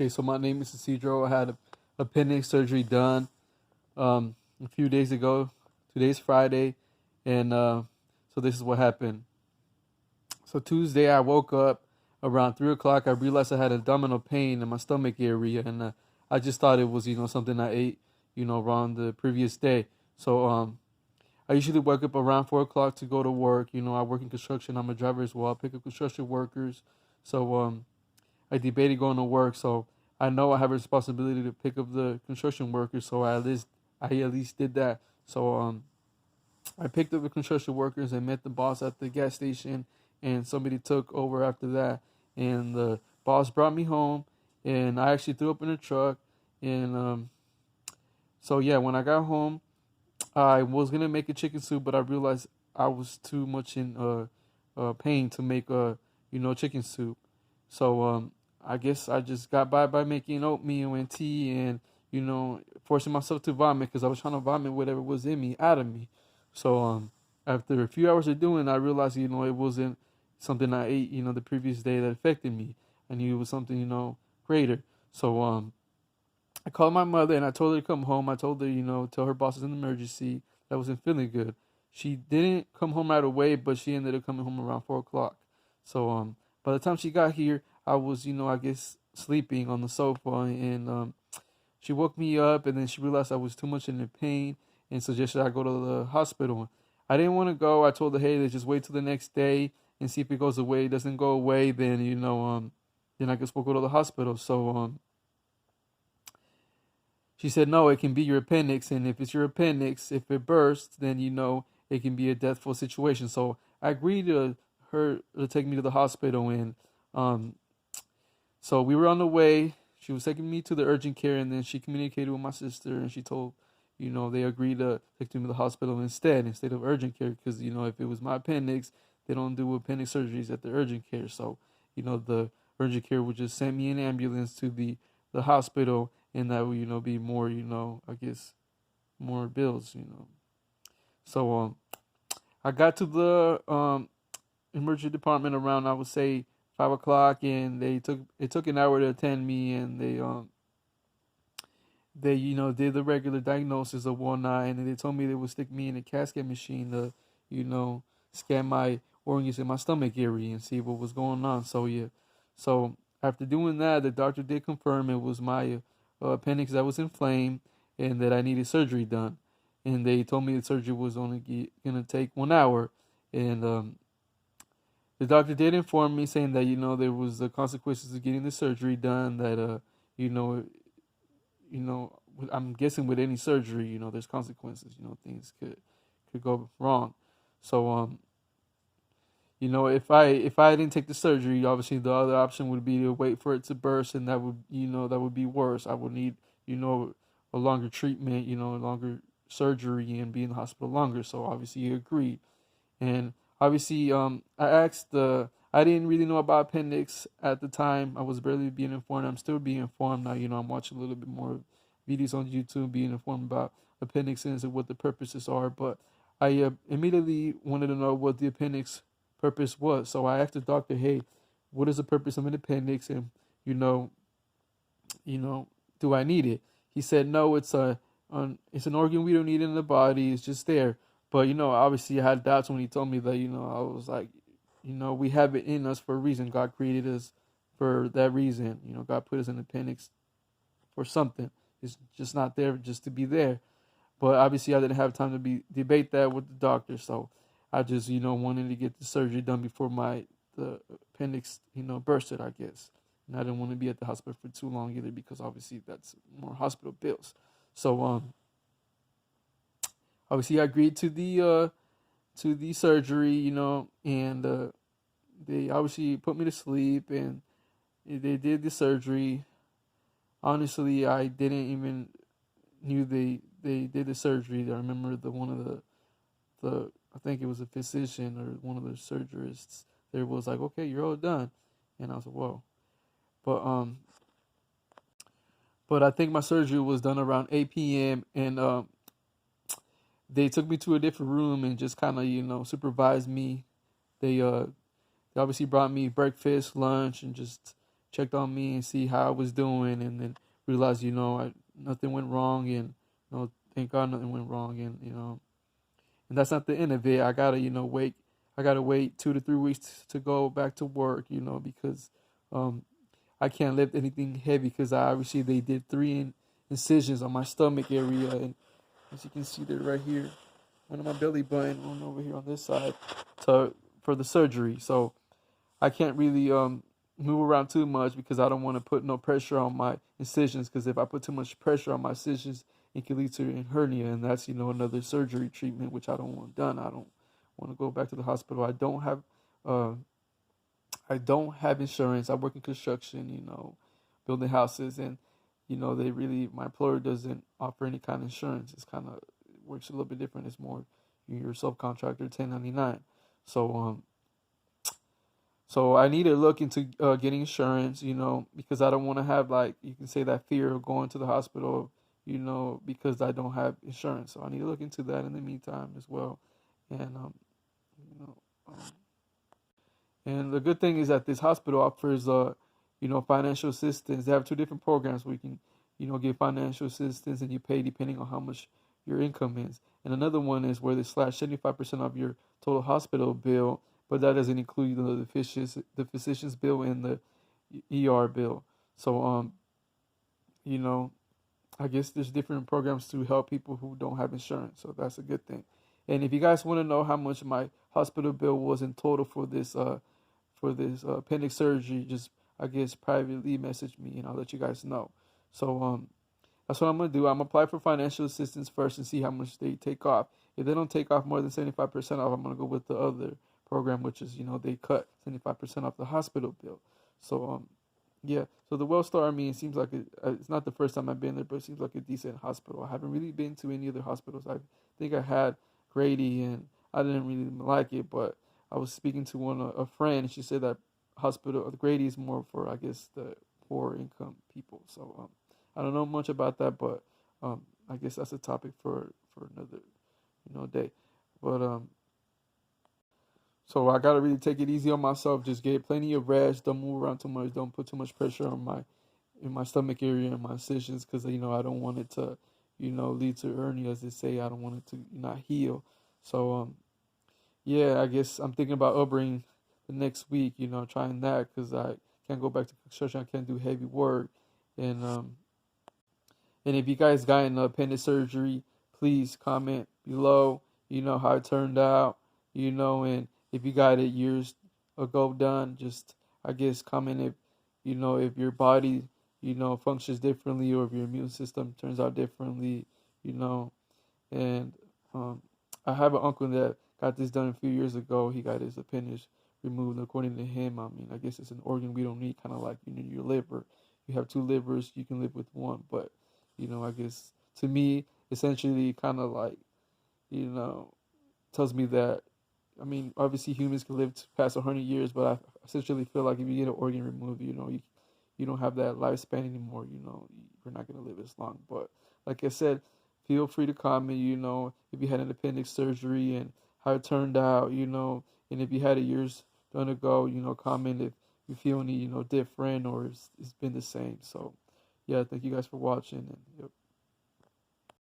Okay, so my name is Isidro. I had appendix surgery done a few days ago. Today's Friday, and so this is what happened. So Tuesday, I woke up around 3 o'clock. I realized I had abdominal pain in my stomach area, and I just thought it was something I ate around the previous day. So I usually wake up around 4 o'clock to go to work. I work in construction. I'm a driver as well. I pick up construction workers. So I debated going to work, so I know I have a responsibility to pick up the construction workers. So I at least did that. So I picked up the construction workers and met the boss at the gas station, and somebody took over after that. And the boss brought me home, and I actually threw up in the truck. And so yeah, when I got home, I was gonna make a chicken soup, but I realized I was too much in pain to make chicken soup. So I guess I just got by making oatmeal and tea and forcing myself to vomit because I was trying to vomit whatever was in me out of me. So after a few hours of doing it, I realized it wasn't something I ate the previous day that affected me. I knew it was something greater. So I called my mother and I told her to come home. I told her tell her boss is an emergency. That wasn't feeling good. She didn't come home right away, but she ended up coming home around 4 o'clock. So by the time she got here, I was I guess sleeping on the sofa, and she woke me up, and then she realized I was too much in pain and suggested I go to the hospital. I didn't want to go. I told her, hey, let's just wait till the next day and see if it goes away. It doesn't go away, then then I guess we'll go to the hospital. So she said, no, it can be your appendix, and if it's your appendix, if it bursts, then it can be a deathful situation. So I agreed to her to take me to the hospital, and so we were on the way. She was taking me to the urgent care, and then she communicated with my sister, and she told, they agreed to take me to the hospital instead of urgent care, because if it was my appendix, they don't do appendix surgeries at the urgent care. So the urgent care would just send me an ambulance to the hospital, and that would be more I guess more bills. So I got to the emergency department around, I would say, 5 o'clock, and it took an hour to attend me, and they did the regular diagnosis of one eye, and they told me they would stick me in a casket machine to scan my organs in my stomach area and see what was going on. So yeah, so after doing that, the doctor did confirm it was my appendix that was inflamed and that I needed surgery done. And they told me the surgery was only gonna take 1 hour, and the doctor did inform me, saying that there was the consequences of getting the surgery done. That I'm guessing with any surgery, there's consequences. Things could go wrong. So if I didn't take the surgery, obviously the other option would be to wait for it to burst, and that would be worse. I would need a longer treatment, a longer surgery, and be in the hospital longer. So obviously he agreed, and obviously I didn't really know about appendix at the time. I was barely being informed. I'm still being informed now. I'm watching a little bit more videos on YouTube, being informed about appendixes and what the purposes are. But I immediately wanted to know what the appendix purpose was. So I asked the doctor, hey, what is the purpose of an appendix, and do I need it? He said, no, it's an organ we don't need in the body. It's just there. But obviously I had doubts when he told me that. I was like, we have it in us for a reason. God created us for that reason. God put us in the appendix for something. It's just not there just to be there. But obviously I didn't have time to debate that with the doctor. So I just, wanted to get the surgery done before the appendix, bursted, I guess. And I didn't want to be at the hospital for too long either, because obviously that's more hospital bills. So obviously I agreed to the surgery, and they obviously put me to sleep, and they did the surgery. Honestly, I didn't even knew they did the surgery. I remember one of the I think it was a physician or one of the surgeons there was like, okay, you're all done. And I was like, whoa. But I think my surgery was done around 8 p.m. and they took me to a different room and just kind of supervised me. They obviously brought me breakfast, lunch, and just checked on me and see how I was doing, and then realized, nothing went wrong, and thank God nothing went wrong, and that's not the end of it. I gotta, wait. I gotta wait 2 to 3 weeks to go back to work, because I can't lift anything heavy because obviously they did three incisions on my stomach area, and as you can see, they're right here, one on my belly button, one over here on this side, for the surgery. So I can't really move around too much because I don't want to put no pressure on my incisions, because if I put too much pressure on my incisions, it can lead to a hernia, and that's another surgery treatment, which I don't want done. I don't want to go back to the hospital. I don't have insurance. I work in construction, building houses, and my employer doesn't offer any kind of insurance. It's kind of works a little bit different. It's more you're a subcontractor, 1099. So I need to look into getting insurance, because I don't want to have, like, you can say, that fear of going to the hospital, because I don't have insurance. So I need to look into that in the meantime as well. And you know, um, and the good thing is that this hospital offers, financial assistance. They have two different programs where you can, get financial assistance, and you pay depending on how much your income is. And another one is where they slash 75% of your total hospital bill, but that doesn't include the physician's bill and the ER bill. So, I guess there's different programs to help people who don't have insurance. So that's a good thing. And if you guys want to know how much my hospital bill was in total for this appendix surgery, just, I guess, privately message me and I'll let you guys know. So that's what I'm gonna do. I'm gonna apply for financial assistance first and see how much they take off. If they don't take off more than 75% off, I'm gonna go with the other program, which is, they cut 75% off the hospital bill. So yeah. So the wellstar, it seems like it's not the first time I've been there, but it seems like a decent hospital. I haven't really been to any other hospitals. I think I had Grady, and I didn't really like it, but I was speaking to a friend, and she said that hospital, Grady, is more for, I guess, the poor income people. So I don't know much about that, but I guess that's a topic for another day. But so I gotta really take it easy on myself. Just get plenty of rest. Don't move around too much. Don't put too much pressure on in my stomach area and my incisions, because I don't want it to lead to hernia, as they say. I don't want it to not heal. So yeah, I guess I'm thinking about Ubering the next week. Trying that, because I can't go back to construction. I can't do heavy work, and if you guys got an appendix surgery, please comment below. How it turned out. And if you got it years ago done, just, I guess, comment if your body functions differently, or if your immune system turns out differently. And I have an uncle that got this done a few years ago. He got his appendix removed. According to him, I guess it's an organ we don't need, kind of like your liver. You have two livers, you can live with one, but I guess to me, essentially, kind of like tells me that, obviously humans can live past 100 years, but I essentially feel like if you get an organ removed, you don't have that lifespan anymore. You're not going to live as long. But like I said, feel free to comment, if you had an appendix surgery and how it turned out, and if you had it years done ago, comment if you feel any, different, or it's been the same. So, yeah, thank you guys for watching, and yep.